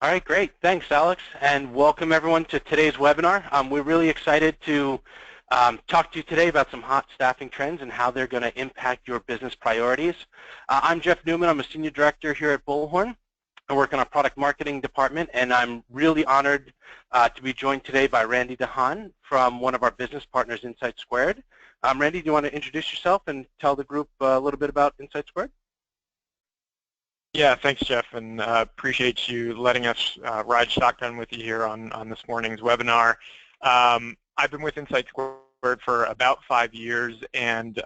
All right, great. Thanks, Alex, and welcome everyone to today's webinar. We're really excited to talk to you today about some hot staffing trends and how they're going to impact your business priorities. I'm Jeff Neumann. I'm a senior director here at Bullhorn. I work in our product marketing department, and I'm really honored to be joined today by Randy DeHaan from one of our business partners, InsightSquared. Randy, do you want to introduce yourself and tell the group a little bit about InsightSquared? Yeah, thanks, Jeff, and appreciate you letting us ride shotgun with you here on this morning's webinar. I've been with InsightSquared for about 5 years, and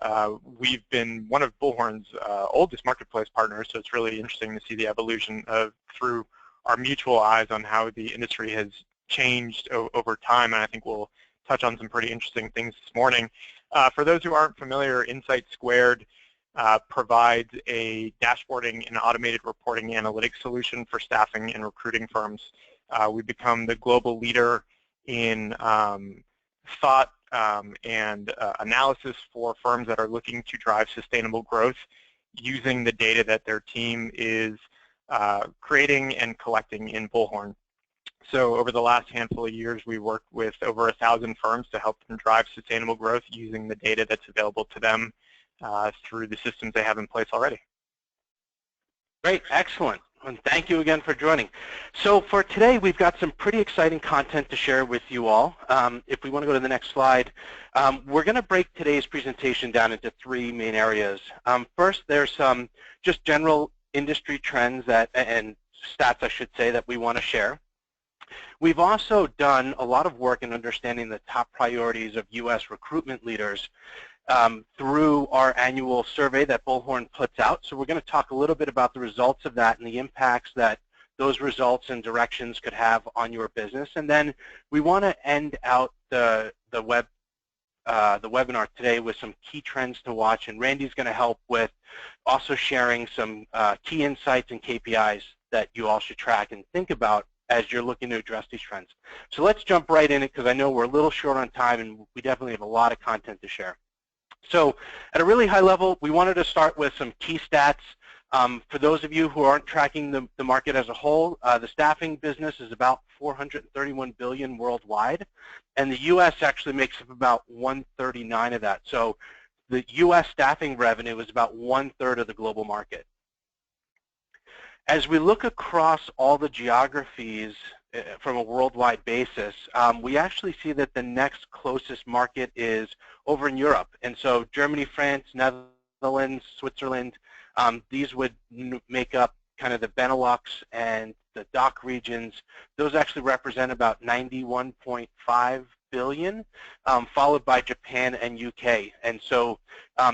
we've been one of Bullhorn's oldest marketplace partners, so it's really interesting to see the evolution through our mutual eyes on how the industry has changed over time, and I think we'll touch on some pretty interesting things this morning. For those who aren't familiar, InsightSquared provides a dashboarding and automated reporting analytics solution for staffing and recruiting firms. We've become the global leader in thought and analysis for firms that are looking to drive sustainable growth using the data that their team is creating and collecting in Bullhorn. So over the last handful of years, we worked with over 1,000 firms to help them drive sustainable growth using the data that's available to them through the systems they have in place already. Great, excellent. And thank you again for joining. So for today, we've got some pretty exciting content to share with you all. If we want to go to the next slide, we're going to break today's presentation down into 3 main areas. First, there's some just general industry trends and stats, I should say, that we want to share. We've also done a lot of work in understanding the top priorities of U.S. recruitment leaders through our annual survey that Bullhorn puts out. So we're going to talk a little bit about the results of that and the impacts that those results and directions could have on your business. And then we want to end out the webinar today with some key trends to watch, and Randy's going to help with also sharing some key insights and KPIs that you all should track and think about as you're looking to address these trends. So let's jump right in it because I know we're a little short on time and we definitely have a lot of content to share. So at a really high level, we wanted to start with some key stats. For those of you who aren't tracking the market as a whole, the staffing business is about $431 billion worldwide, and the U.S. actually makes up about 139 of that. So the U.S. staffing revenue is about 1/3 of the global market. As we look across all the geographies from a worldwide basis, we actually see that the next closest market is over in Europe. And so Germany, France, Netherlands, Switzerland, these would make up kind of the Benelux and the DACH regions. Those actually represent about 91.5 billion, followed by Japan and UK. And so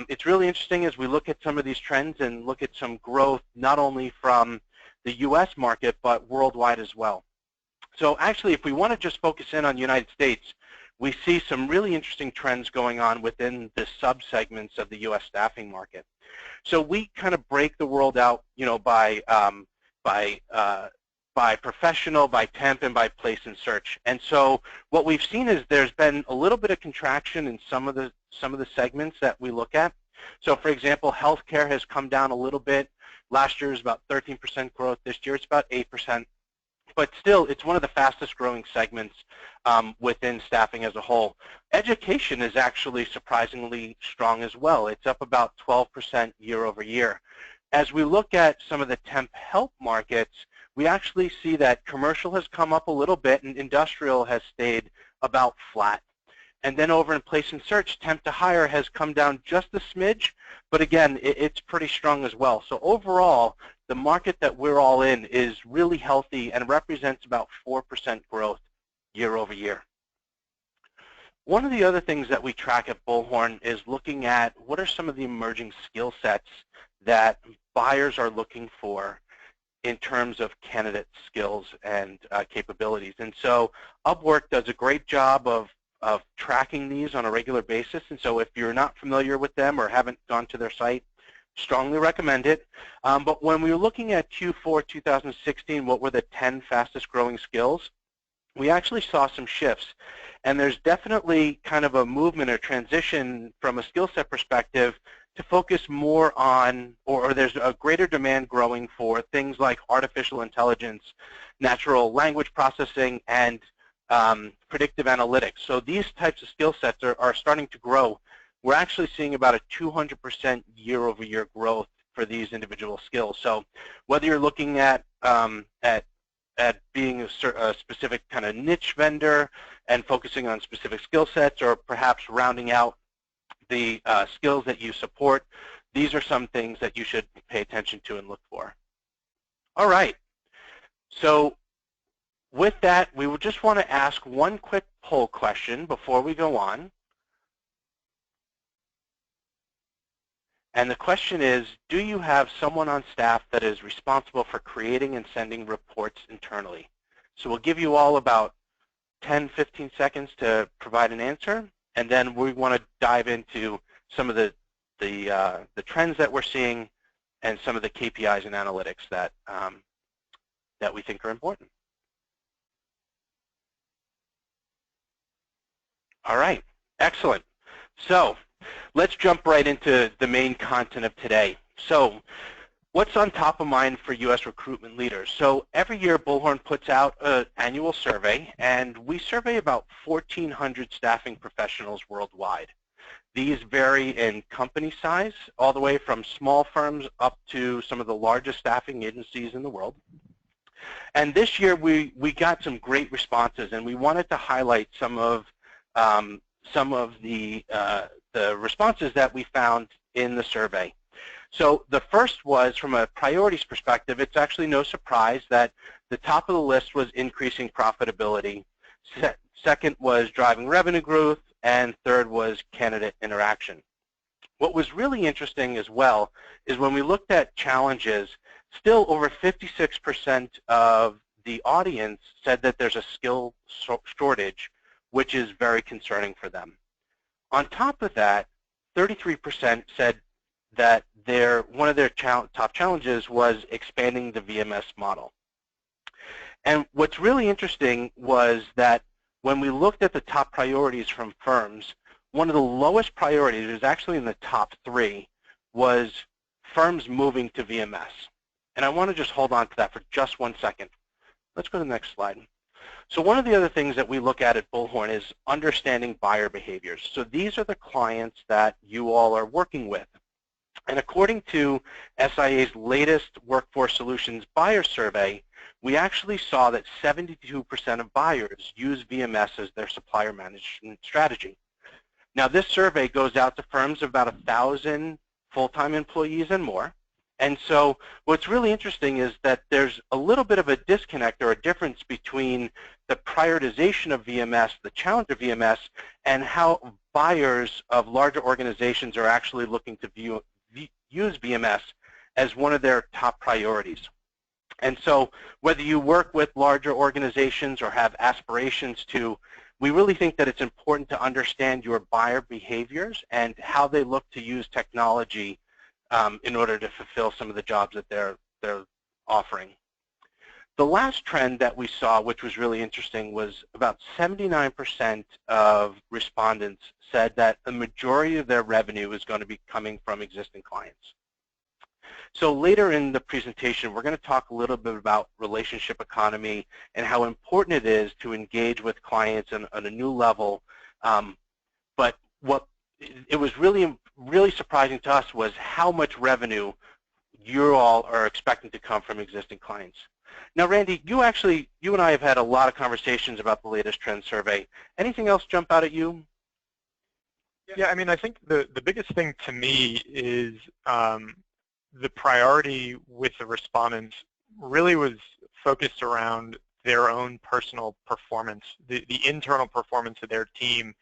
it's really interesting as we look at some of these trends and look at some growth not only from the US market but worldwide as well. So actually, if we want to just focus in on the United States, we see some really interesting trends going on within the subsegments of the U.S. staffing market. So we kind of break the world out, you know, by professional, by temp, and by place and search. And so what we've seen is there's been a little bit of contraction in some of the segments that we look at. So for example, healthcare has come down a little bit. Last year was about 13% growth. This year it's about 8%. But still, it's one of the fastest growing segments within staffing as a whole. Education is actually surprisingly strong as well. It's up about 12% year over year. As we look at some of the temp help markets, we actually see that commercial has come up a little bit and industrial has stayed about flat. And then over in place and search, temp to hire has come down just a smidge, but again, it's pretty strong as well. So overall, the market that we're all in is really healthy and represents about 4% growth year over year. One of the other things that we track at Bullhorn is looking at what are some of the emerging skill sets that buyers are looking for in terms of candidate skills and capabilities. And so Upwork does a great job of tracking these on a regular basis. And so if you're not familiar with them or haven't gone to their site, strongly recommend it. But when we were looking at Q4 2016, what were the 10 fastest growing skills, we actually saw some shifts. And there's definitely kind of a movement or transition from a skill set perspective to focus more on, or there's a greater demand growing for things like artificial intelligence, natural language processing, and predictive analytics. So these types of skill sets are starting to grow. We're actually seeing about a 200% year-over-year growth for these individual skills. So whether you're looking at being a specific kind of niche vendor and focusing on specific skill sets, or perhaps rounding out the skills that you support, these are some things that you should pay attention to and look for. All right. So with that, we would just want to ask one quick poll question before we go on. And the question is, do you have someone on staff that is responsible for creating and sending reports internally? So we'll give you all about 10, 15 seconds to provide an answer, and then we want to dive into some of the trends that we're seeing and some of the KPIs and analytics that we think are important. All right, excellent. So let's jump right into the main content of today. So what's on top of mind for U.S. recruitment leaders? So every year Bullhorn puts out an annual survey, and we survey about 1,400 staffing professionals worldwide. These vary in company size, all the way from small firms up to some of the largest staffing agencies in the world. And this year we got some great responses, and we wanted to highlight some of the responses that we found in the survey. So the first was, from a priorities perspective, it's actually no surprise that the top of the list was increasing profitability. Second was driving revenue growth, and third was candidate interaction. What was really interesting as well is when we looked at challenges, still over 56% of the audience said that there's a skill shortage, which is very concerning for them. On top of that, 33% said that one of their top challenges was expanding the VMS model. And what's really interesting was that when we looked at the top priorities from firms, one of the lowest priorities, it was actually in the top 3, was firms moving to VMS. And I want to just hold on to that for just 1 second. Let's go to the next slide. So one of the other things that we look at Bullhorn is understanding buyer behaviors. So these are the clients that you all are working with. And according to SIA's latest Workforce Solutions Buyer Survey, we actually saw that 72% of buyers use VMS as their supplier management strategy. Now this survey goes out to firms of about 1,000 full-time employees and more. And so what's really interesting is that there's a little bit of a disconnect or a difference between the prioritization of VMS, the challenge of VMS, and how buyers of larger organizations are actually looking to use VMS as one of their top priorities. And so whether you work with larger organizations or have aspirations to, we really think that it's important to understand your buyer behaviors and how they look to use technology in order to fulfill some of the jobs that they're offering. The last trend that we saw, which was really interesting, was about 79% of respondents said that the majority of their revenue is going to be coming from existing clients. So later in the presentation, we're going to talk a little bit about relationship economy and how important it is to engage with clients on a new level. But what it was really surprising to us was how much revenue you all are expecting to come from existing clients. Now, Randy, you and I have had a lot of conversations about the latest trend survey. Anything else jump out at you? Yeah, I mean, I think the biggest thing to me is the priority with the respondents really was focused around their own personal performance, the internal performance of their team,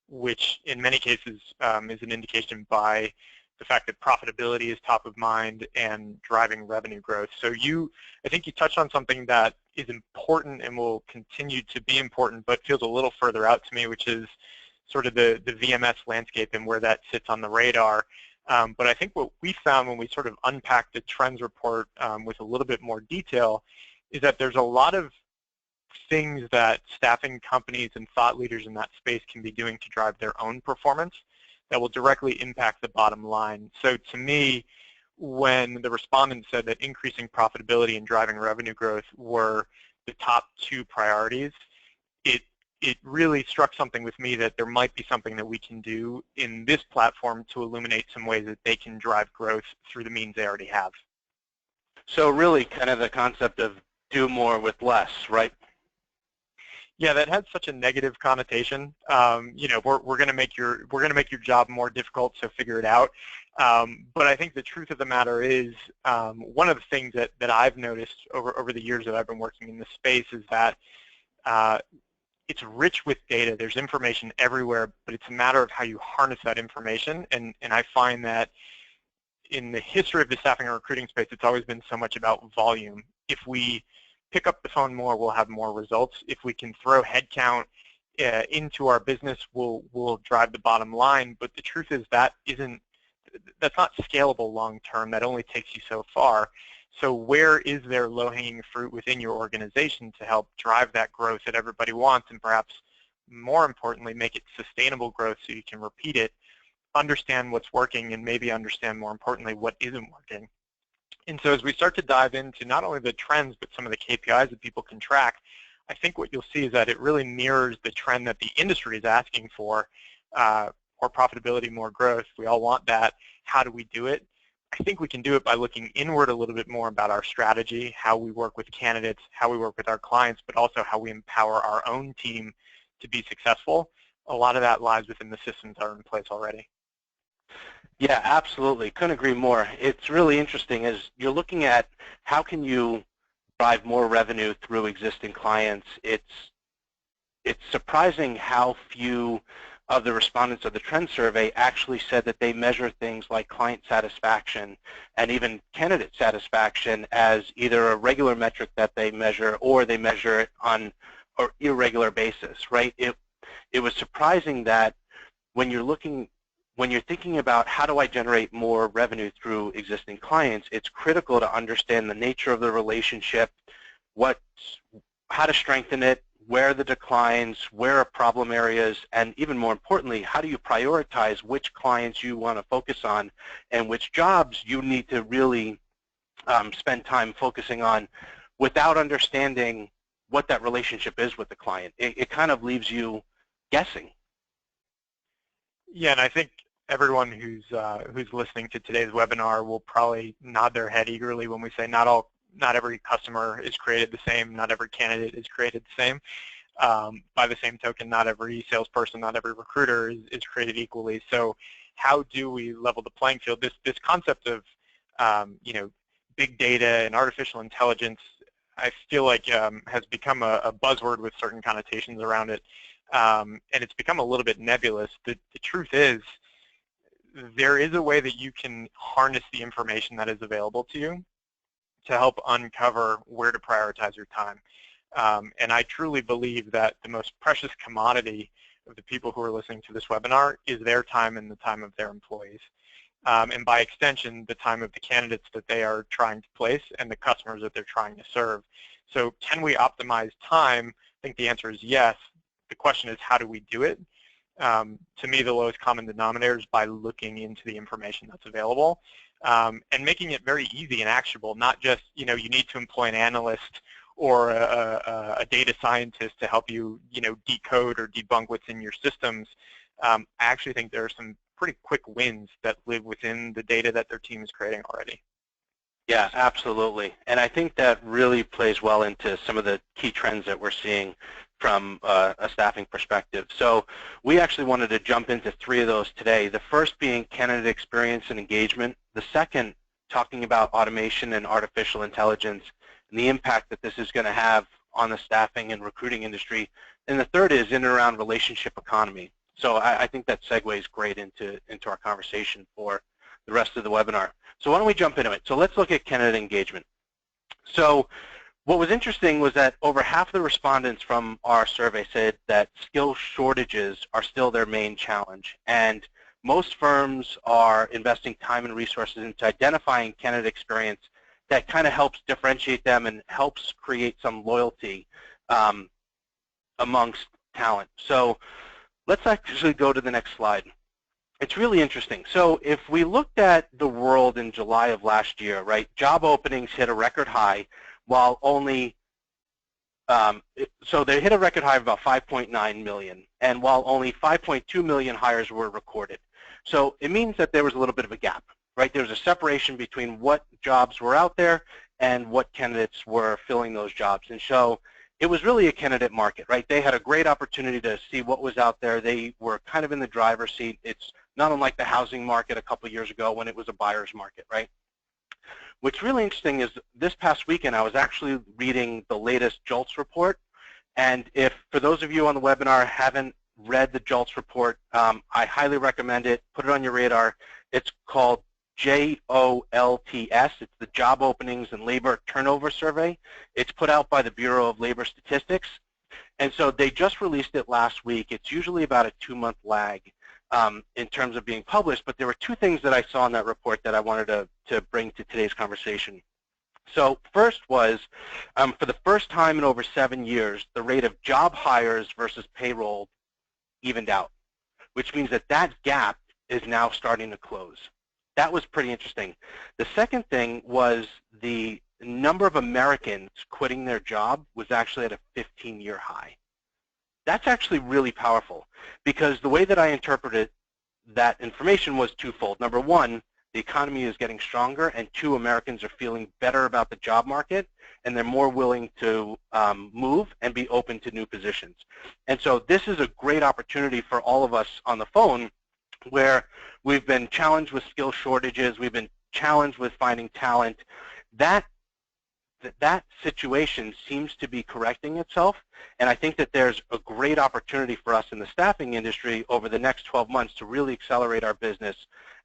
which in many cases is an indication by the fact that profitability is top of mind and driving revenue growth. So I think you touched on something that is important and will continue to be important, but feels a little further out to me, which is sort of the VMS landscape and where that sits on the radar. But I think what we found when we sort of unpacked the trends report with a little bit more detail is that there's a lot of things that staffing companies and thought leaders in that space can be doing to drive their own performance that will directly impact the bottom line. So to me, when the respondents said that increasing profitability and driving revenue growth were the top two priorities, it really struck something with me that there might be something that we can do in this platform to illuminate some ways that they can drive growth through the means they already have. So really kind of the concept of do more with less, right? Yeah, that has such a negative connotation. You know, we're going to make your job more difficult, so figure it out. But I think the truth of the matter is, one of the things that I've noticed over the years that I've been working in this space is that it's rich with data. There's information everywhere, but it's a matter of how you harness that information. And I find that in the history of the staffing and recruiting space, it's always been so much about volume. If we pick up the phone more, we'll have more results. If we can throw headcount into our business, we'll drive the bottom line. But the truth is that's not scalable long term. That only takes you so far. So where is there low-hanging fruit within your organization to help drive that growth that everybody wants, and perhaps more importantly, make it sustainable growth so you can repeat it, understand what's working, and maybe understand more importantly what isn't working. And so as we start to dive into not only the trends, but some of the KPIs that people can track, I think what you'll see is that it really mirrors the trend that the industry is asking for, more profitability, more growth. We all want that. How do we do it? I think we can do it by looking inward a little bit more about our strategy, how we work with candidates, how we work with our clients, but also how we empower our own team to be successful. A lot of that lies within the systems that are in place already. Yeah, absolutely. Couldn't agree more. It's really interesting as you're looking at how can you drive more revenue through existing clients. It's surprising how few of the respondents of the trend survey actually said that they measure things like client satisfaction and even candidate satisfaction as either a regular metric that they measure or they measure it on an irregular basis, right? It was surprising that when you're thinking about how do I generate more revenue through existing clients, it's critical to understand the nature of the relationship, how to strengthen it, where are the declines, where are problem areas, and even more importantly, how do you prioritize which clients you want to focus on and which jobs you need to really spend time focusing on without understanding what that relationship is with the client. It kind of leaves you guessing. Yeah, and I think everyone who's listening to today's webinar will probably nod their head eagerly when we say not every customer is created the same, not every candidate is created the same. By the same token, not every salesperson, not every recruiter is created equally. So how do we level the playing field? This concept of you know, big data and artificial intelligence, I feel like has become a buzzword with certain connotations around it, and it's become a little bit nebulous. The truth is, there is a way that you can harness the information that is available to you to help uncover where to prioritize your time. And I truly believe that the most precious commodity of the people who are listening to this webinar is their time and the time of their employees. And by extension, the time of the candidates that they are trying to place and the customers that they're trying to serve. So can we optimize time? I think the answer is yes. The question is, how do we do it? To me, the lowest common denominator is by looking into the information that's available and making it very easy and actionable, not just, you know, you need to employ an analyst or a data scientist to help you, you know, decode or debunk what's in your systems. I actually think there are some pretty quick wins that live within the data that their team is creating already. Yeah, absolutely. And I think that really plays well into some of the key trends that we're seeing from a staffing perspective. So we actually wanted to jump into 3 of those today. The first being candidate experience and engagement. The second, talking about automation and artificial intelligence and the impact that this is going to have on the staffing and recruiting industry. And the third is in and around relationship economy. So I think that segues great into our conversation for the rest of the webinar. So why don't we jump into it? So let's look at candidate engagement. So what was interesting was that over half of the respondents from our survey said that skill shortages are still their main challenge. And most firms are investing time and resources into identifying candidate experience that kind of helps differentiate them and helps create some loyalty amongst talent. So let's actually go to the next slide. It's really interesting. So if we looked at the world in July of last year, right, job openings hit a record high while only, so they hit a record high of about 5.9 million, and while only 5.2 million hires were recorded. So it means that there was a little bit of a gap, right? There was a separation between what jobs were out there and what candidates were filling those jobs. And so it was really a candidate market, right? They had a great opportunity to see what was out there. They were kind of in the driver's seat. It's not unlike the housing market a couple of years ago when it was a buyer's market, right? What's really interesting is this past weekend I was actually reading the latest JOLTS report, and if, for those of you on the webinar, haven't read the JOLTS report, I highly recommend it. Put it on your radar. It's called JOLTS. It's the Job Openings and Labor Turnover Survey. It's put out by the Bureau of Labor Statistics, and so they just released it last week. It's usually about a 2-month lag in terms of being published, but there were 2 things that I saw in that report that I wanted to bring to today's conversation. So first was, for the first time in over 7 years, the rate of job hires versus payroll evened out, which means that that gap is now starting to close. That was pretty interesting. The second thing was the number of Americans quitting their job was actually at a 15-year high. That's actually really powerful, because the way that I interpreted that information was twofold. Number one, the economy is getting stronger, and 2, Americans are feeling better about the job market, and they're more willing to move and be open to new positions. And so this is a great opportunity for all of us on the phone, where we've been challenged with skill shortages, we've been challenged with finding talent. That situation seems to be correcting itself, and I think that there's a great opportunity for us in the staffing industry over the next 12 months to really accelerate our business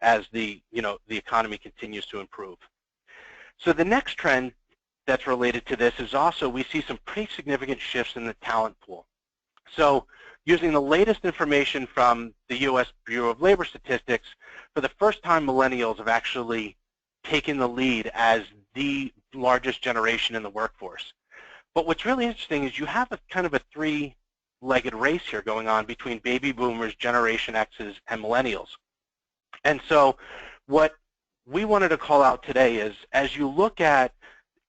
as the economy continues to improve. So the next trend that's related to this is also we see some pretty significant shifts in the talent pool. So using the latest information from the U.S. Bureau of Labor Statistics, for the first time millennials have actually taken the lead as the largest generation in the workforce. But what's really interesting is you have a kind of a 3-legged race here going on between baby boomers, Generation X's, and millennials. And so what we wanted to call out today is, as you look at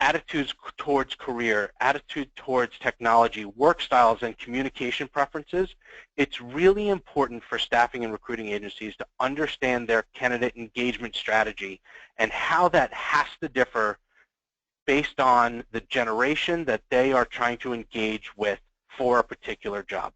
attitudes towards career, attitude towards technology, work styles, and communication preferences, it's really important for staffing and recruiting agencies to understand their candidate engagement strategy and how that has to differ based on the generation that they are trying to engage with for a particular job.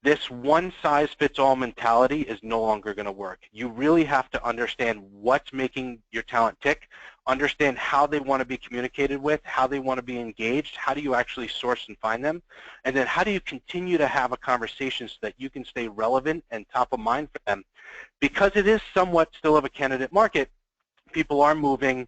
This one-size-fits-all mentality is no longer going to work. You really have to understand what's making your talent tick, understand how they want to be communicated with, how they want to be engaged, how do you actually source and find them, and then how do you continue to have a conversation so that you can stay relevant and top of mind for them. Because it is somewhat still of a candidate market, people are moving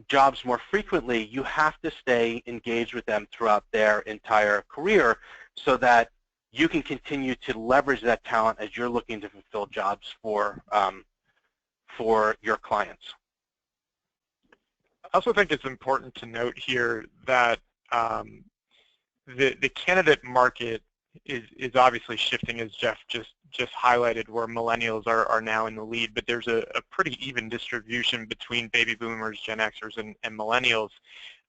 jobs more frequently, you have to stay engaged with them throughout their entire career so that you can continue to leverage that talent as you're looking to fulfill jobs for your clients. I also think it's important to note here that the candidate market is obviously shifting, as Jeff just highlighted, where millennials are now in the lead, but there's a pretty even distribution between baby boomers, Gen Xers, and millennials.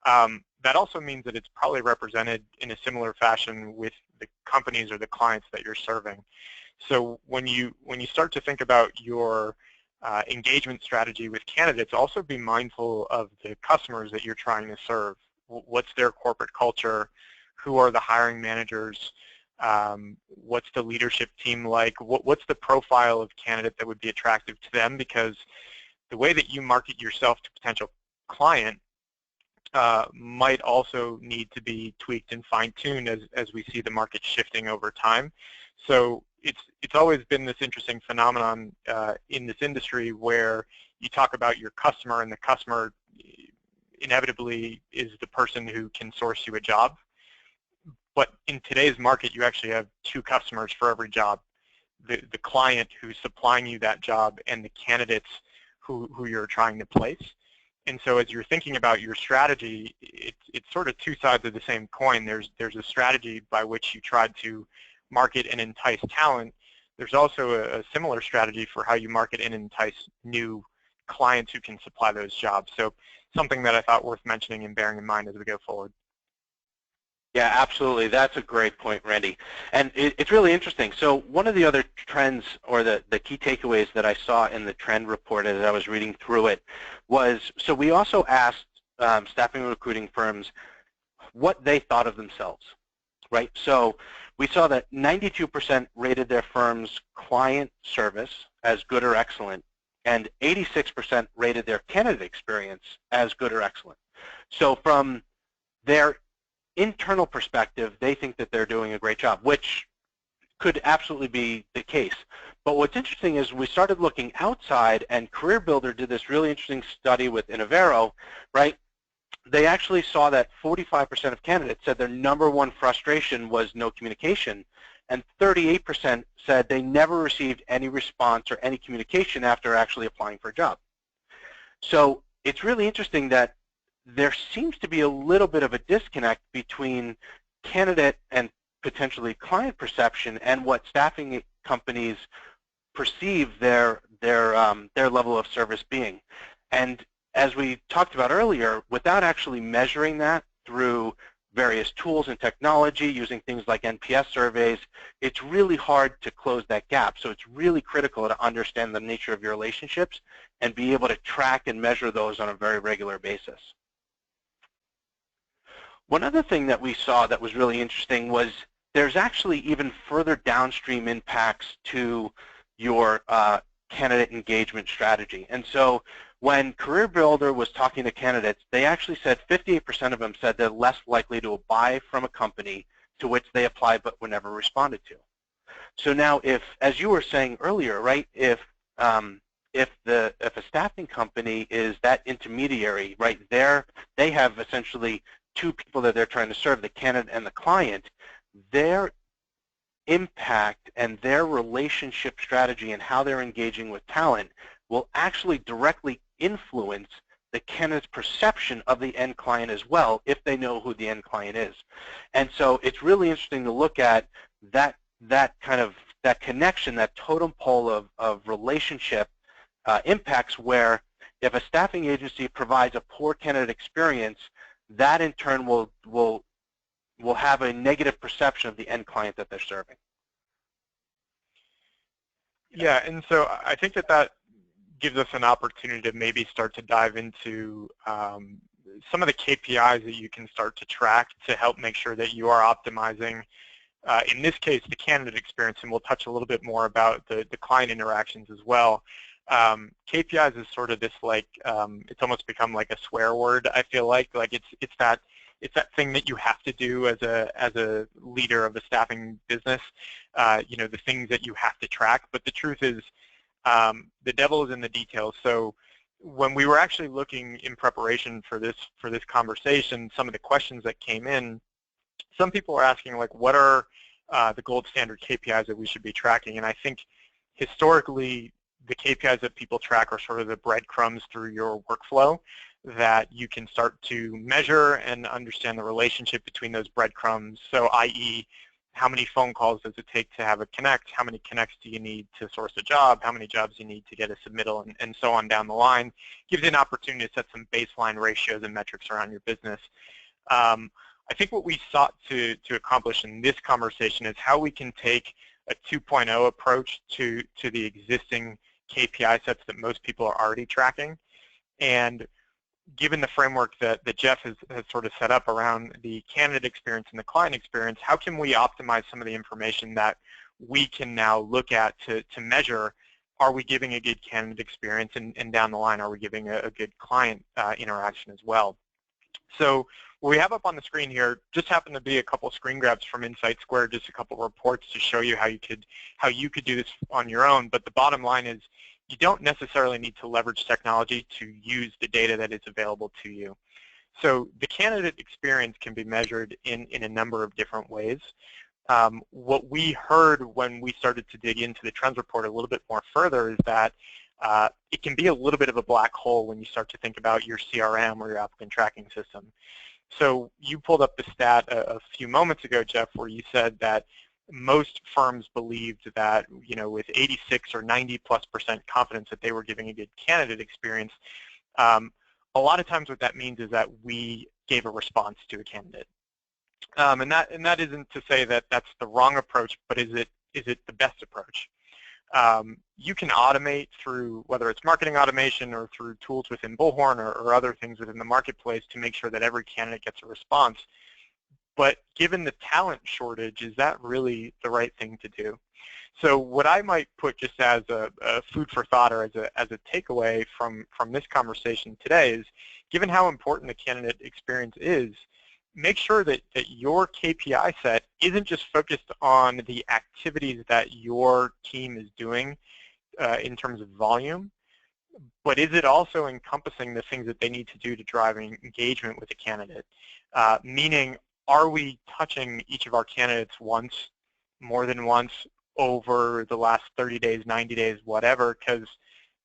That also means that it's probably represented in a similar fashion with the companies or the clients that you're serving. So when you start to think about your engagement strategy with candidates, also be mindful of the customers that you're trying to serve. What's their corporate culture? Who are the hiring managers? What's the leadership team like? What's the profile of candidate that would be attractive to them? Because the way that you market yourself to potential client might also need to be tweaked and fine-tuned as we see the market shifting over time. So it's always been this interesting phenomenon in this industry where you talk about your customer, and the customer inevitably is the person who can source you a job. But in today's market, you actually have 2 customers for every job: the client who's supplying you that job and the candidates who you're trying to place. And so as you're thinking about your strategy, it's sort of 2 sides of the same coin. There's a strategy by which you try to market and entice talent, there's also a similar strategy for how you market and entice new clients who can supply those jobs. So something that I thought worth mentioning and bearing in mind as we go forward. Yeah, absolutely. That's a great point, Randy. And it's really interesting. So one of the other trends or the key takeaways that I saw in the trend report as I was reading through it was, so we also asked staffing and recruiting firms what they thought of themselves, right? So we saw that 92% rated their firm's client service as good or excellent, and 86% rated their candidate experience as good or excellent. So from their internal perspective, they think that they're doing a great job, which could absolutely be the case. But what's interesting is we started looking outside, and CareerBuilder did this really interesting study with Innovero, right? They actually saw that 45% of candidates said their number one frustration was no communication, and 38% said they never received any response or any communication after actually applying for a job. So it's really interesting that there seems to be a little bit of a disconnect between candidate and potentially client perception and what staffing companies perceive their level of service being. And as we talked about earlier, without actually measuring that through various tools and technology, using things like NPS surveys, it's really hard to close that gap. So it's really critical to understand the nature of your relationships and be able to track and measure those on a very regular basis. One other thing that we saw that was really interesting was there's actually even further downstream impacts to your candidate engagement strategy. And so when CareerBuilder was talking to candidates, they actually said 58% of them said they're less likely to buy from a company to which they applied but were never responded to. So now if, as you were saying earlier, right, if a staffing company is that intermediary, right, they have essentially two people that they're trying to serve, the candidate and the client, their impact and their relationship strategy and how they're engaging with talent will actually directly influence the candidate's perception of the end client as well, if they know who the end client is. And so it's really interesting to look at that connection, that totem pole of relationship impacts, where if a staffing agency provides a poor candidate experience, that in turn will have a negative perception of the end client that they're serving. Yeah, and so I think that gives us an opportunity to maybe start to dive into some of the KPIs that you can start to track to help make sure that you are optimizing, in this case, the candidate experience, and we'll touch a little bit more about the client interactions as well. KPIs is sort of this, like, it's almost become like a swear word, I feel like it's that thing that you have to do as a leader of a staffing business, you know, the things that you have to track. But the truth is, the devil is in the details. So when we were actually looking in preparation for this conversation, some of the questions that came in, some people are asking, like, what are the gold standard KPIs that we should be tracking? And I think historically, the KPIs that people track are sort of the breadcrumbs through your workflow that you can start to measure and understand the relationship between those breadcrumbs. So i.e., how many phone calls does it take to have a connect? How many connects do you need to source a job? How many jobs do you need to get a submittal, and so on down the line? Gives you an opportunity to set some baseline ratios and metrics around your business. I think what we sought to accomplish in this conversation is how we can take a 2.0 approach to the existing KPI sets that most people are already tracking. And given the framework that Jeff has sort of set up around the candidate experience and the client experience, how can we optimize some of the information that we can now look at to measure, are we giving a good candidate experience, and down the line, are we giving a good client interaction as well? So what we have up on the screen here just happen to be a couple screen grabs from InsightSquared, just a couple reports to show you how you could do this on your own. But the bottom line is, you don't necessarily need to leverage technology to use the data that is available to you. So the candidate experience can be measured in a number of different ways. What we heard when we started to dig into the trends report a little bit more further is that it can be a little bit of a black hole when you start to think about your CRM or your applicant tracking system. So you pulled up the stat a few moments ago, Jeff, where you said that most firms believed that, with 86 or 90+% confidence that they were giving a good candidate experience. A lot of times what that means is that we gave a response to a candidate. And that isn't to say that that's the wrong approach, but is it the best approach? You can automate through, whether it's marketing automation or through tools within Bullhorn or other things within the marketplace, to make sure that every candidate gets a response. But given the talent shortage, is that really the right thing to do? So what I might put just as a food for thought, or as a takeaway from this conversation today, is given how important the candidate experience is, make sure that your KPI set isn't just focused on the activities that your team is doing in terms of volume, but is it also encompassing the things that they need to do to drive engagement with a candidate? Meaning, are we touching each of our candidates once, more than once, over the last 30 days, 90 days, whatever, because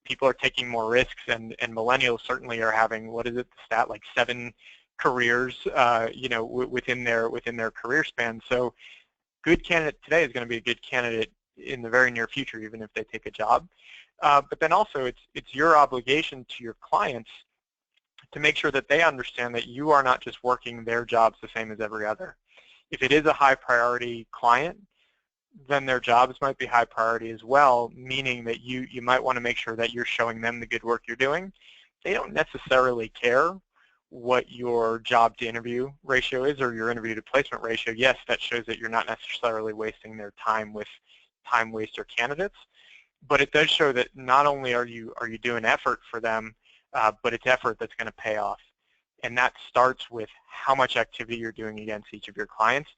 people are taking more risks, and millennials certainly are having, what is it, the stat, like 7 careers, within their career span. So good candidate today is going to be a good candidate in the very near future, even if they take a job. But then also it's your obligation to your clients to make sure that they understand that you are not just working their jobs the same as every other. If it is a high priority client, then their jobs might be high priority as well, meaning that you might want to make sure that you're showing them the good work you're doing. They don't necessarily care what your job to interview ratio is or your interview to placement ratio. Yes, that shows that you're not necessarily wasting their time with time waster candidates, but it does show that not only are you doing effort for them, but it's effort that's going to pay off. And that starts with how much activity you're doing against each of your clients.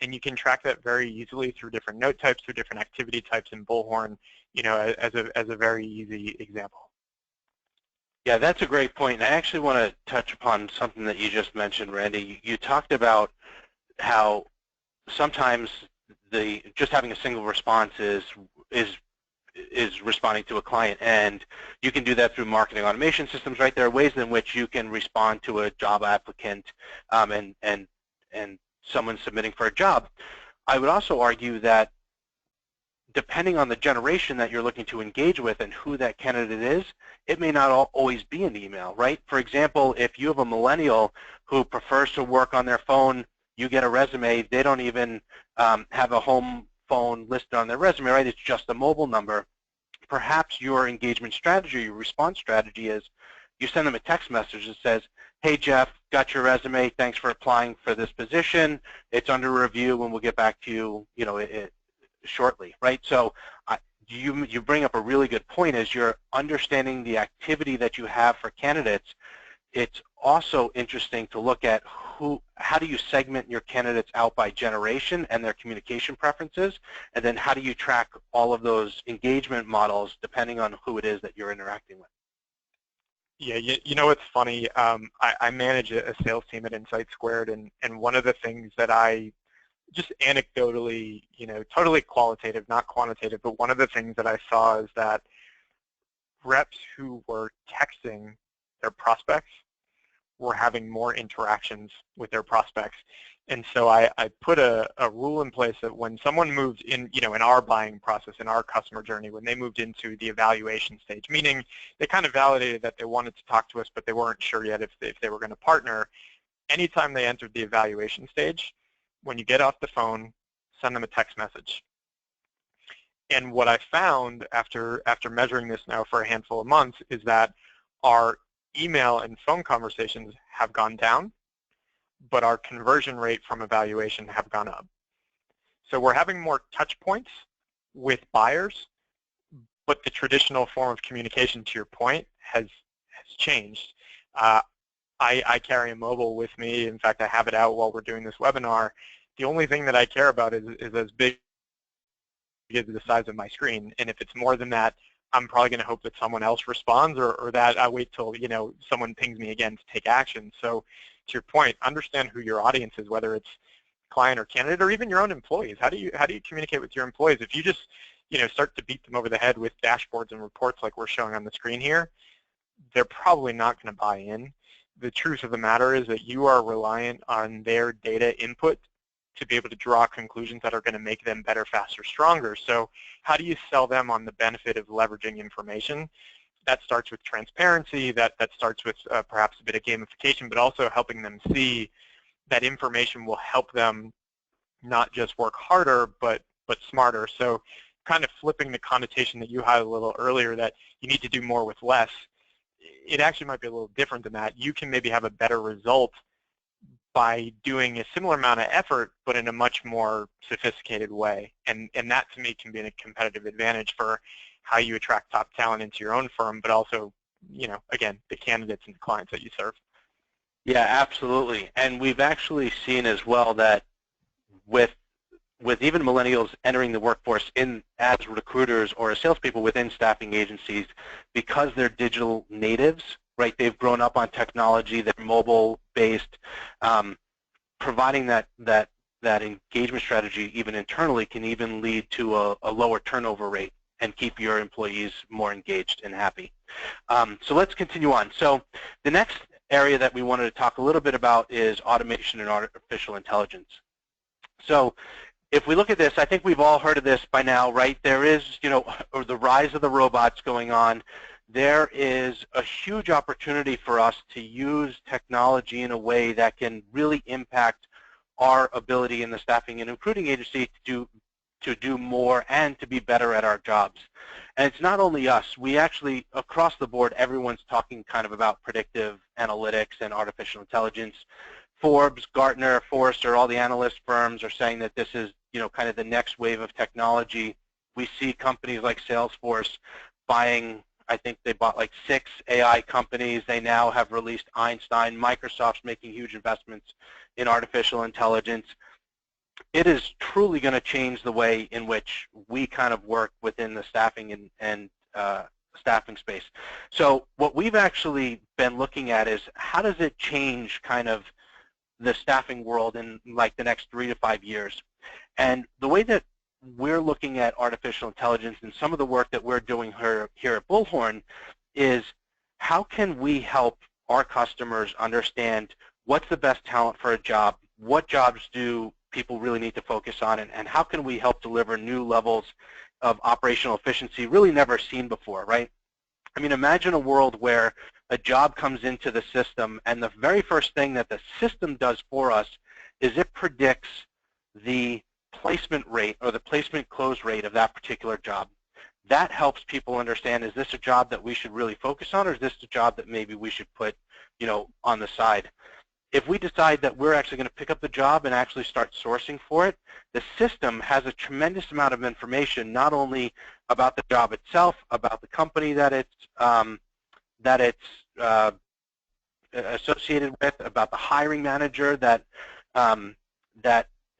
And you can track that very easily through different note types, through different activity types in Bullhorn, as a very easy example. Yeah, that's a great point. And I actually want to touch upon something that you just mentioned, Randy. You talked about how sometimes just having a single response is responding to a client, and you can do that through marketing automation systems, right? There are ways in which you can respond to a job applicant and someone submitting for a job. I would also argue that depending on the generation that you're looking to engage with and who that candidate is, it may not always be an email, right? For example, if you have a millennial who prefers to work on their phone, you get a resume, they don't even have a home phone listed on their resume, right? It's just a mobile number. Perhaps your engagement strategy, your response strategy is you send them a text message that says, hey, Jeff, got your resume. Thanks for applying for this position. It's under review, and we'll get back to you, shortly, right? So you bring up a really good point. As you're understanding the activity that you have for candidates, it's also interesting to look at how do you segment your candidates out by generation and their communication preferences, and then how do you track all of those engagement models depending on who it is that you're interacting with. Yeah, you know what's funny? I manage a sales team at InsightSquared, and one of the things that I just anecdotally, totally qualitative, not quantitative, but one of the things that I saw is that reps who were texting their prospects were having more interactions with their prospects. And so I put a rule in place that when someone moved in, in our buying process, in our customer journey, when they moved into the evaluation stage, meaning they kind of validated that they wanted to talk to us, but they weren't sure yet if they were going to partner, anytime they entered the evaluation stage, when you get off the phone, send them a text message. And what I found after measuring this now for a handful of months is that our email and phone conversations have gone down, but our conversion rate from evaluation have gone up. So we're having more touch points with buyers, but the traditional form of communication, to your point, has changed. I carry a mobile with me. In fact, I have it out while we're doing this webinar. The only thing that I care about is as big as the size of my screen. And if it's more than that, I'm probably going to hope that someone else responds, or that I wait till someone pings me again to take action. So to your point, understand who your audience is, whether it's client or candidate, or even your own employees. How do you communicate with your employees? If you just start to beat them over the head with dashboards and reports like we're showing on the screen here, they're probably not going to buy in. The truth of the matter is that you are reliant on their data input to be able to draw conclusions that are going to make them better, faster, stronger. So how do you sell them on the benefit of leveraging information? That starts with transparency, that starts with perhaps a bit of gamification, but also helping them see that information will help them not just work harder, but smarter. So kind of flipping the connotation that you had a little earlier, that you need to do more with less, it actually might be a little different than that. You can maybe have a better result by doing a similar amount of effort, but in a much more sophisticated way. And that, to me, can be a competitive advantage for how you attract top talent into your own firm, but also, again, the candidates and the clients that you serve. Yeah, absolutely. And we've actually seen as well that with even millennials entering the workforce as recruiters or as salespeople within staffing agencies, because they're digital natives, right? They've grown up on technology, they're mobile-based. Providing that engagement strategy even internally can even lead to a lower turnover rate and keep your employees more engaged and happy. So let's continue on. So the next area that we wanted to talk a little bit about is automation and artificial intelligence. So if we look at this, I think we've all heard of this by now, right? There is, or the rise of the robots going on. There is a huge opportunity for us to use technology in a way that can really impact our ability in the staffing and recruiting agency to do more and to be better at our jobs. And it's not only us. We actually, across the board, everyone's talking kind of about predictive analytics and artificial intelligence. Forbes, Gartner, Forrester, all the analyst firms are saying that this is, kind of the next wave of technology. We see companies like Salesforce buying, I think they bought like 6 AI companies. They now have released Einstein. Microsoft's making huge investments in artificial intelligence. It is truly going to change the way in which we kind of work within the staffing and staffing space. So what we've actually been looking at is how does it change kind of the staffing world in like the next 3 to 5 years. And the way that we're looking at artificial intelligence and some of the work that we're doing here at Bullhorn is how can we help our customers understand what's the best talent for a job, what jobs do people really need to focus on, and how can we help deliver new levels of operational efficiency really never seen before, right? I mean, imagine a world where a job comes into the system and the very first thing that the system does for us is it predicts the placement rate or the placement close rate of that particular job. That helps people understand, is this a job that we should really focus on, or is this a job that maybe we should put, on the side? If we decide that we're actually going to pick up the job and actually start sourcing for it, the system has a tremendous amount of information, not only about the job itself, about the company that it's associated with, about the hiring manager that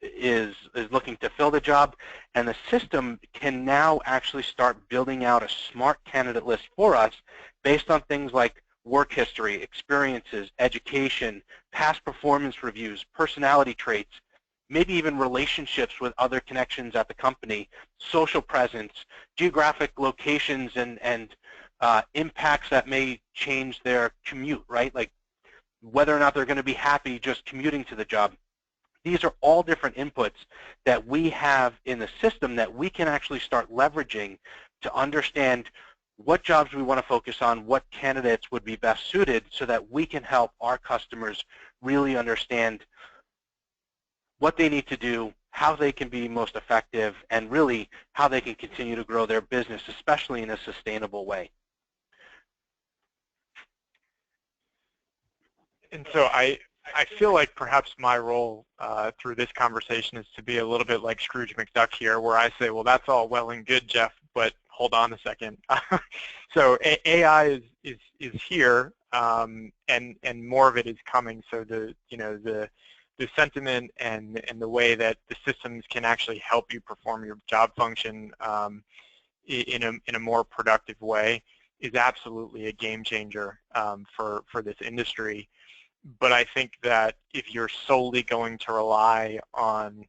is looking to fill the job, and the system can now actually start building out a smart candidate list for us based on things like work history, experiences, education, past performance reviews, personality traits, maybe even relationships with other connections at the company, social presence, geographic locations, and impacts that may change their commute, right? Like whether or not they're going to be happy just commuting to the job. These are all different inputs that we have in the system that we can actually start leveraging to understand what jobs we want to focus on, what candidates would be best suited, so that we can help our customers really understand what they need to do, how they can be most effective, and really how they can continue to grow their business, especially in a sustainable way. And so I feel like perhaps my role through this conversation is to be a little bit like Scrooge McDuck here, where I say, well, that's all well and good, Jeff, but hold on a second. So AI is here, and more of it is coming. So the sentiment and the way that the systems can actually help you perform your job function in a more productive way is absolutely a game changer for this industry. But I think that if you're solely going to rely on,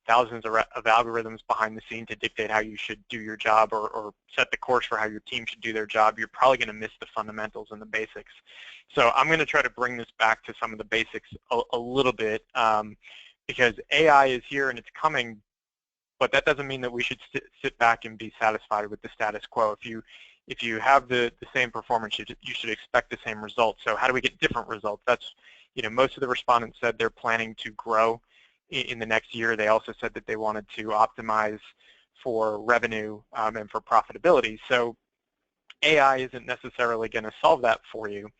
thousands of algorithms behind the scene to dictate how you should do your job or set the course for how your team should do their job, you're probably going to miss the fundamentals and the basics. So I'm going to try to bring this back to some of the basics a little bit because AI is here and it's coming, but that doesn't mean that we should sit back and be satisfied with the status quo. If you have the same performance, you should expect the same results. So how do we get different results? That's, most of the respondents said they're planning to grow in the next year. They also said that they wanted to optimize for revenue and for profitability. So AI isn't necessarily going to solve that for you.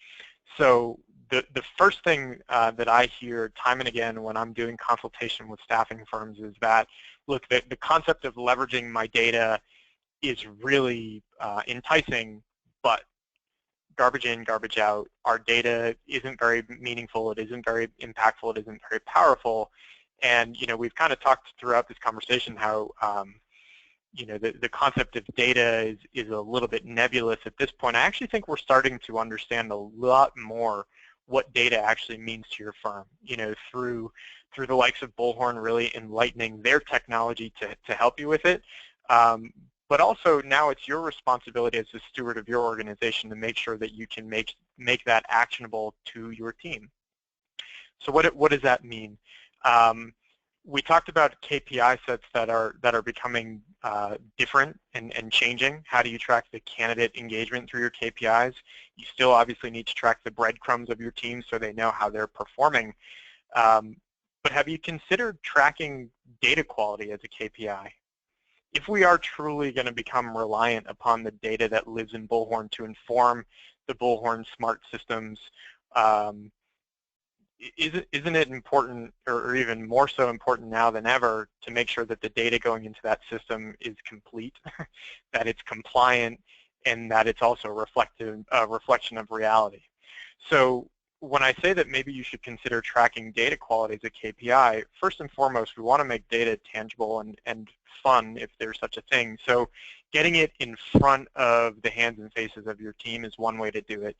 So the first thing that I hear time and again when I'm doing consultation with staffing firms is that, look, the concept of leveraging my data is really enticing, but garbage in, garbage out. Our data isn't very meaningful. It isn't very impactful. It isn't very powerful. And we've kind of talked throughout this conversation how the concept of data is a little bit nebulous at this point. I actually think we're starting to understand a lot more what data actually means to your firm. Through the likes of Bullhorn really enlightening their technology to help you with it. But also now it's your responsibility as the steward of your organization to make sure that you can make that actionable to your team. So what does that mean? We talked about KPI sets that are becoming different and changing. How do you track the candidate engagement through your KPIs? You still obviously need to track the breadcrumbs of your team so they know how they're performing. But have you considered tracking data quality as a KPI? If we are truly going to become reliant upon the data that lives in Bullhorn to inform the Bullhorn smart systems, isn't it important, or even more so important now than ever, to make sure that the data going into that system is complete, that it's compliant, and that it's also a reflection of reality? So when I say that maybe you should consider tracking data quality as a KPI, first and foremost, we want to make data tangible and fun, if there's such a thing. So getting it in front of the hands and faces of your team is one way to do it.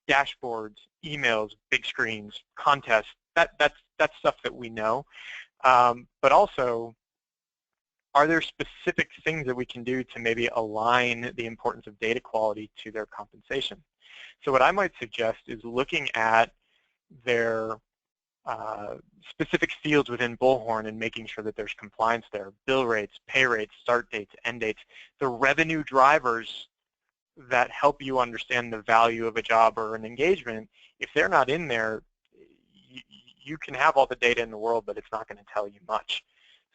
Dashboards, emails, big screens, contests, that's stuff that we know. But also, are there specific things that we can do to maybe align the importance of data quality to their compensation? So what I might suggest is looking at their specific fields within Bullhorn and making sure that there's compliance there. Bill rates, pay rates, start dates, end dates, the revenue drivers that help you understand the value of a job or an engagement. If they're not in there, you can have all the data in the world, but it's not going to tell you much.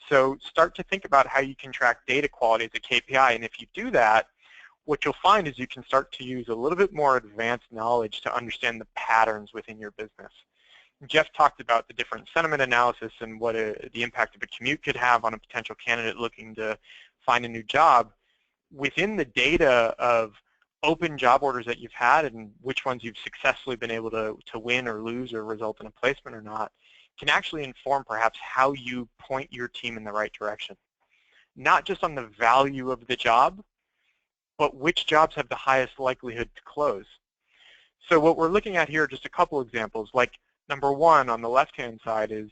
So start to think about how you can track data quality as a KPI, and if you do that, what you'll find is you can start to use a little bit more advanced knowledge to understand the patterns within your business. Jeff talked about the different sentiment analysis and what the impact of a commute could have on a potential candidate looking to find a new job. Within the data of open job orders that you've had and which ones you've successfully been able to win or lose or result in a placement or not, can actually inform perhaps how you point your team in the right direction. Not just on the value of the job, but which jobs have the highest likelihood to close. So what we're looking at here are just a couple examples. Like number one on the left-hand side is,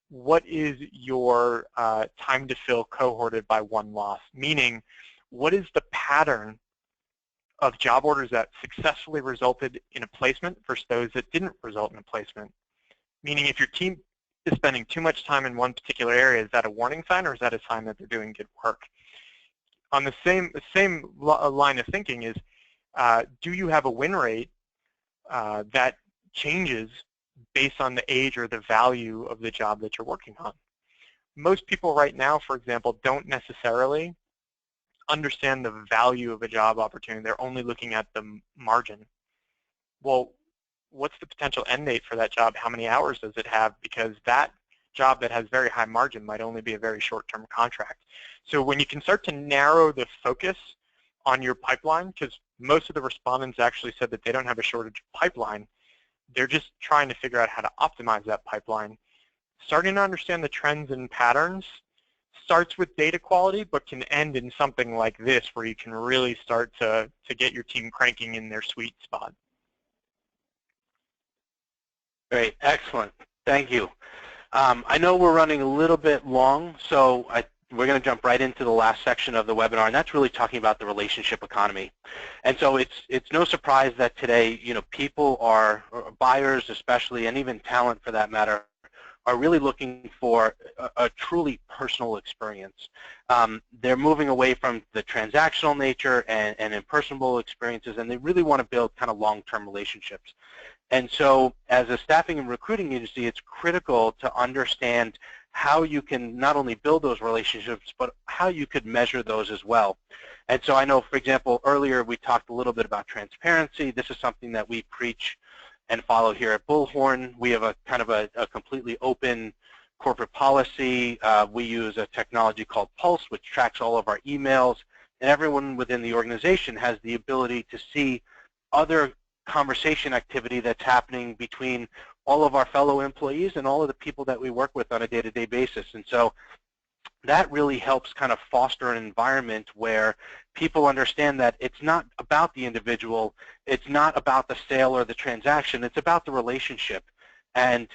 what is your time to fill cohorted by one loss? Meaning, what is the pattern of job orders that successfully resulted in a placement versus those that didn't result in a placement? Meaning, if your team is spending too much time in one particular area, is that a warning sign, or is that a sign that they're doing good work? On the same line of thinking is, do you have a win rate that changes based on the age or the value of the job that you're working on? Most people right now, for example, don't necessarily understand the value of a job opportunity. They're only looking at the margin. Well, what's the potential end date for that job? How many hours does it have? Because that job that has very high margin might only be a very short-term contract. So when you can start to narrow the focus on your pipeline, because most of the respondents actually said that they don't have a shortage of pipeline, they're just trying to figure out how to optimize that pipeline. Starting to understand the trends and patterns starts with data quality, but can end in something like this, where you can really start to get your team cranking in their sweet spot. Great, excellent. Thank you. I know we're running a little bit long, so we're going to jump right into the last section of the webinar, and that's really talking about the relationship economy. And so it's no surprise that today, people are, buyers especially, and even talent for that matter, are really looking for a truly personal experience. They're moving away from the transactional nature and impersonal experiences, and they really want to build kind of long-term relationships. And so as a staffing and recruiting agency, it's critical to understand how you can not only build those relationships, but how you could measure those as well. And so I know, for example, earlier we talked a little bit about transparency. This is something that we preach and follow here at Bullhorn. We have a kind of a completely open corporate policy. We use a technology called Pulse, which tracks all of our emails, and everyone within the organization has the ability to see other conversation activity that's happening between all of our fellow employees and all of the people that we work with on a day-to-day basis. And so that really helps kind of foster an environment where people understand that it's not about the individual, it's not about the sale or the transaction, it's about the relationship. And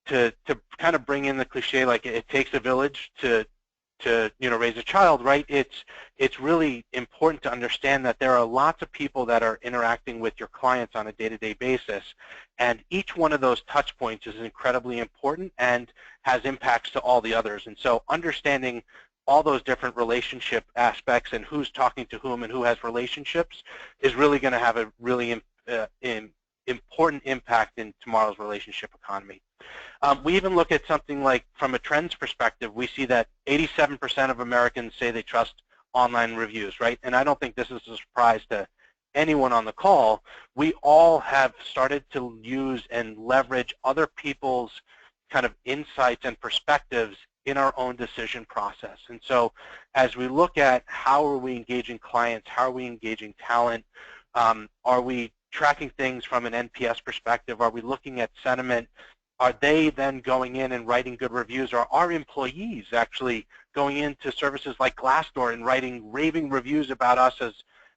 to kind of bring in the cliche, like it takes a village to raise a child, right? It's really important to understand that there are lots of people that are interacting with your clients on a day-to-day basis, and each one of those touch points is incredibly important and has impacts to all the others. And so understanding all those different relationship aspects and who's talking to whom and who has relationships is really going to have a really important impact in tomorrow's relationship economy. We even look at something like, from a trends perspective, we see that 87% of Americans say they trust online reviews, right? And I don't think this is a surprise to anyone on the call. We all have started to use and leverage other people's kind of insights and perspectives in our own decision process. And so as we look at how are we engaging clients, how are we engaging talent, are we tracking things from an NPS perspective, are we looking at sentiment, are they then going in and writing good reviews, or are employees actually going into services like Glassdoor and writing raving reviews about us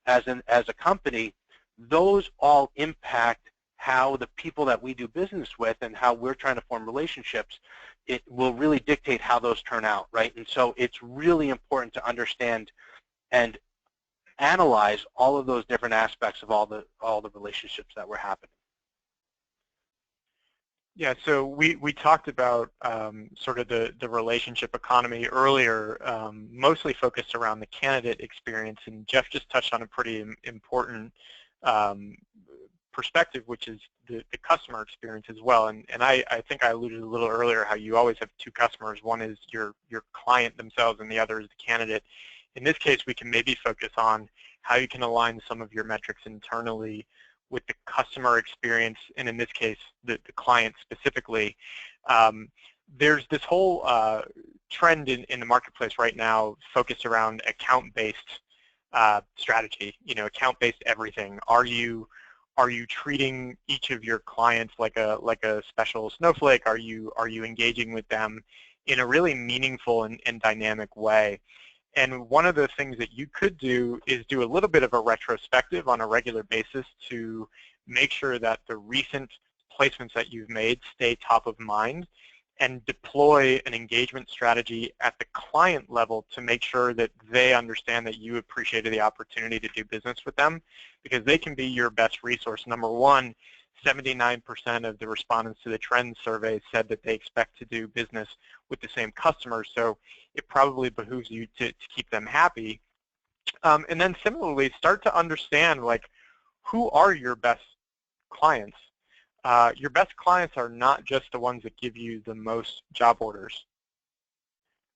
as a company? Those all impact how the people that we do business with and how we're trying to form relationships. It will really dictate how those turn out, right? And so it's really important to understand and analyze all of those different aspects of all the relationships that were happening. Yeah, so we talked about sort of the relationship economy earlier, mostly focused around the candidate experience, and Jeff just touched on a pretty important perspective, which is the customer experience as well. And I think I alluded a little earlier how you always have two customers. One is your client themselves, and the other is the candidate. In this case, we can maybe focus on how you can align some of your metrics internally with the customer experience, and in this case, the client specifically. There's this whole trend in the marketplace right now focused around account-based strategy, account-based everything. Are you treating each of your clients like a special snowflake? Are you engaging with them in a really meaningful and dynamic way? And one of the things that you could do is do a little bit of a retrospective on a regular basis to make sure that the recent placements that you've made stay top of mind, and deploy an engagement strategy at the client level to make sure that they understand that you appreciated the opportunity to do business with them, because they can be your best resource. Number one, 79% of the respondents to the Trends survey said that they expect to do business with the same customers, so it probably behooves you to keep them happy. And then similarly, start to understand, like, who are your best clients? Your best clients are not just the ones that give you the most job orders,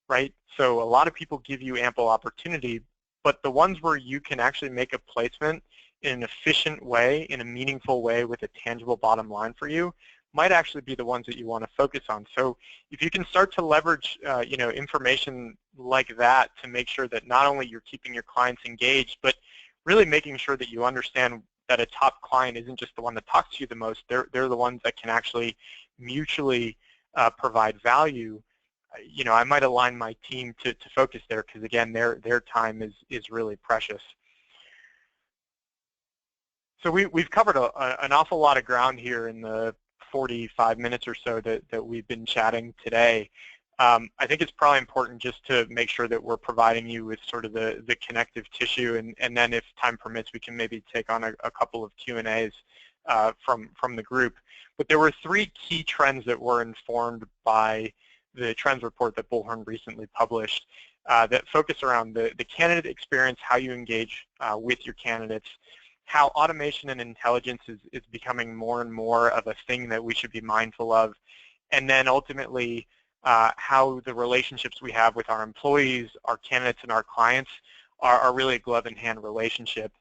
right? So a lot of people give you ample opportunity, but the ones where you can actually make a placement in an efficient way, in a meaningful way with a tangible bottom line for you, might actually be the ones that you want to focus on. So if you can start to leverage information like that to make sure that not only you're keeping your clients engaged, but really making sure that you understand that a top client isn't just the one that talks to you the most, they're the ones that can actually mutually provide value. I might align my team to focus there, because again, their time is really precious. So we've covered an awful lot of ground here in the 45 minutes or so that we've been chatting today. I think it's probably important just to make sure that we're providing you with sort of the connective tissue, and then if time permits, we can maybe take on a couple of Q&As from the group. But there were 3 key trends that were informed by the trends report that Bullhorn recently published that focus around the candidate experience, how you engage with your candidates, how automation and intelligence is becoming more and more of a thing that we should be mindful of, and then ultimately how the relationships we have with our employees, our candidates, and our clients are really a glove-in-hand relationship.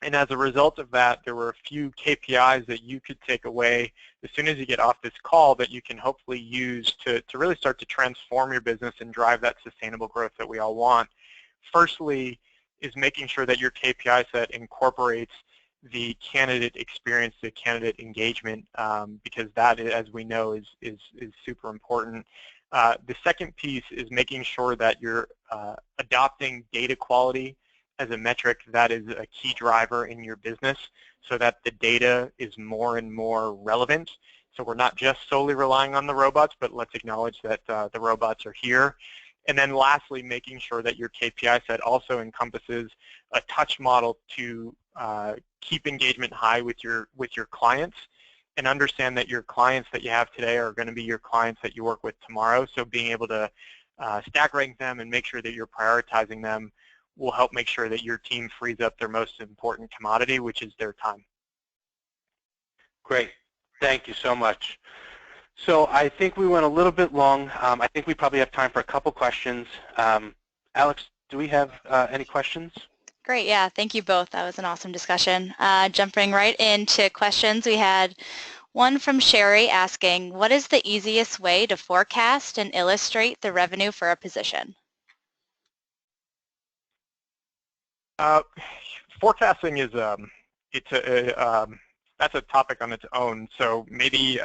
And as a result of that, there were a few KPIs that you could take away as soon as you get off this call that you can hopefully use to really start to transform your business and drive that sustainable growth that we all want. Firstly is making sure that your KPI set incorporates the candidate experience, the candidate engagement, because that, as we know, is super important. The second piece is making sure that you're adopting data quality as a metric that is a key driver in your business so that the data is more and more relevant. So we're not just solely relying on the robots, but let's acknowledge that the robots are here. And then lastly, making sure that your KPI set also encompasses a touch model to keep engagement high with your clients, and understand that your clients that you have today are going to be your clients that you work with tomorrow. So being able to stack rank them and make sure that you're prioritizing them will help make sure that your team frees up their most important commodity, which is their time. Great. Thank you so much. So I think we went a little bit long. I think we probably have time for a couple questions. Alex, do we have any questions? Great, yeah, thank you both. That was an awesome discussion. Jumping right into questions, we had one from Sherry asking, what is the easiest way to forecast and illustrate the revenue for a position? Forecasting is that's a topic on its own. So maybe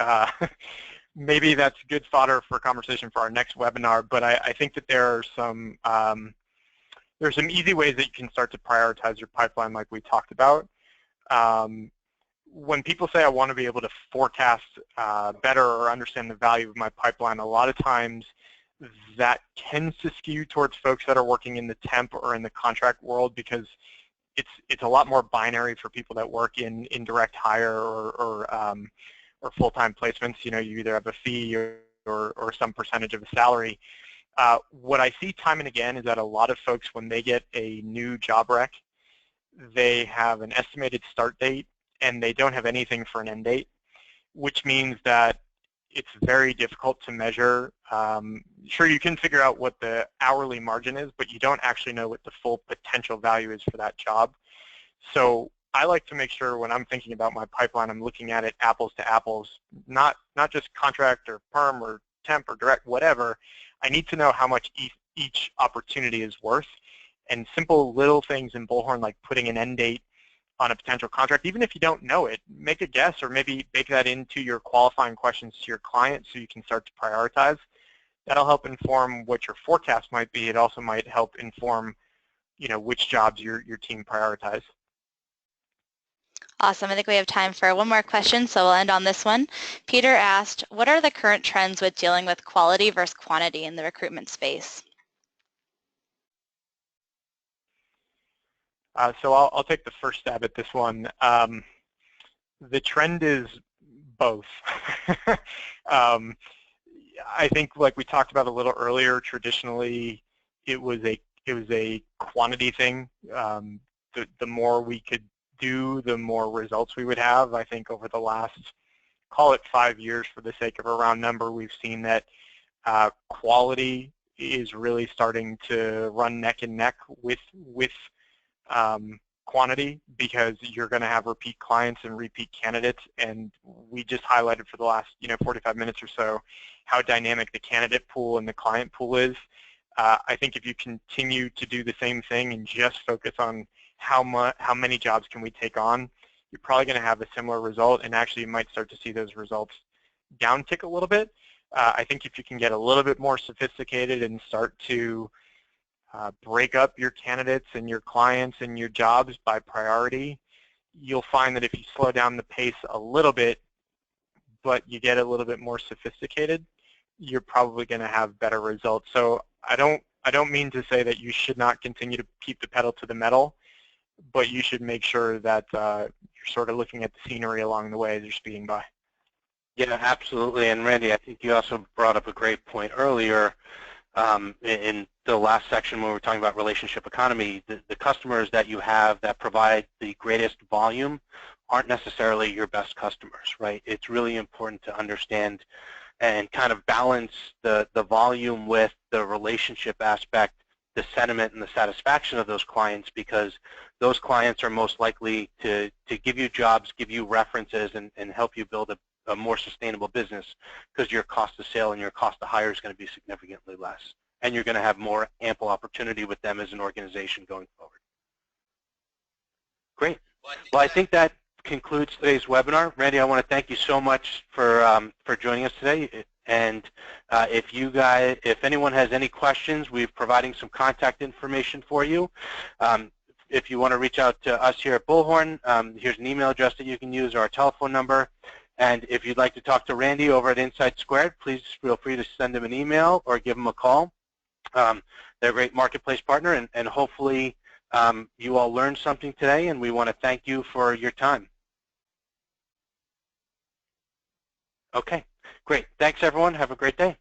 maybe that's good fodder for conversation for our next webinar. But I think that there are some easy ways that you can start to prioritize your pipeline, like we talked about. When people say I want to be able to forecast better or understand the value of my pipeline, a lot of times that tends to skew towards folks that are working in the temp or in the contract world, because it's a lot more binary for people that work in direct hire or full-time placements. You know, you either have a fee or some percentage of a salary. What I see time and again is that a lot of folks, when they get a new job rec, they have an estimated start date and they don't have anything for an end date, which means that it's very difficult to measure. Sure, you can figure out what the hourly margin is, but you don't actually know what the full potential value is for that job. So I like to make sure when I'm thinking about my pipeline, I'm looking at it apples to apples, not just contract or perm or temp or direct, whatever. I need to know how much each opportunity is worth. And simple little things in Bullhorn, like putting an end date on a potential contract, even if you don't know it, make a guess or maybe bake that into your qualifying questions to your client so you can start to prioritize. That'll help inform what your forecast might be. It also might help inform, you know, which jobs your team prioritize. Awesome. I think we have time for one more question, so we'll end on this one. Peter asked, what are the current trends with dealing with quality versus quantity in the recruitment space? So I'll take the first stab at this one. The trend is both. I think, like we talked about a little earlier, traditionally it was a quantity thing. The more we could do, the more results we would have. I think over the last, call it 5 years for the sake of a round number, we've seen that quality is really starting to run neck and neck with quantity, because you're going to have repeat clients and repeat candidates, and we just highlighted for the last 45 minutes or so how dynamic the candidate pool and the client pool is. I think if you continue to do the same thing and just focus on how many jobs can we take on, you're probably going to have a similar result, and actually you might start to see those results downtick a little bit. I think if you can get a little bit more sophisticated and start to break up your candidates and your clients and your jobs by priority, you'll find that if you slow down the pace a little bit, but you get a little bit more sophisticated, you're probably going to have better results. So I don't mean to say that you should not continue to keep the pedal to the metal. but you should make sure that you're sort of looking at the scenery along the way as you're speeding by. Yeah, absolutely. And Randy, I think you also brought up a great point earlier in the last section when we were talking about relationship economy. The customers that you have that provide the greatest volume aren't necessarily your best customers, right? It's really important to understand and kind of balance the volume with the relationship aspect, the sentiment and the satisfaction of those clients, because those clients are most likely to give you jobs, give you references, and help you build a more sustainable business, because your cost of sale and your cost of hire is going to be significantly less, and you're going to have more ample opportunity with them as an organization going forward. Great. Well, I think that concludes today's webinar. Randy, I want to thank you so much for joining us today. And if anyone has any questions, we're providing some contact information for you. If you want to reach out to us here at Bullhorn, here's an email address that you can use, or our telephone number. And if you'd like to talk to Randy over at InsightSquared, please feel free to send him an email or give him a call. They're a great marketplace partner, and hopefully you all learned something today, and we want to thank you for your time. Okay, great. Thanks, everyone. Have a great day.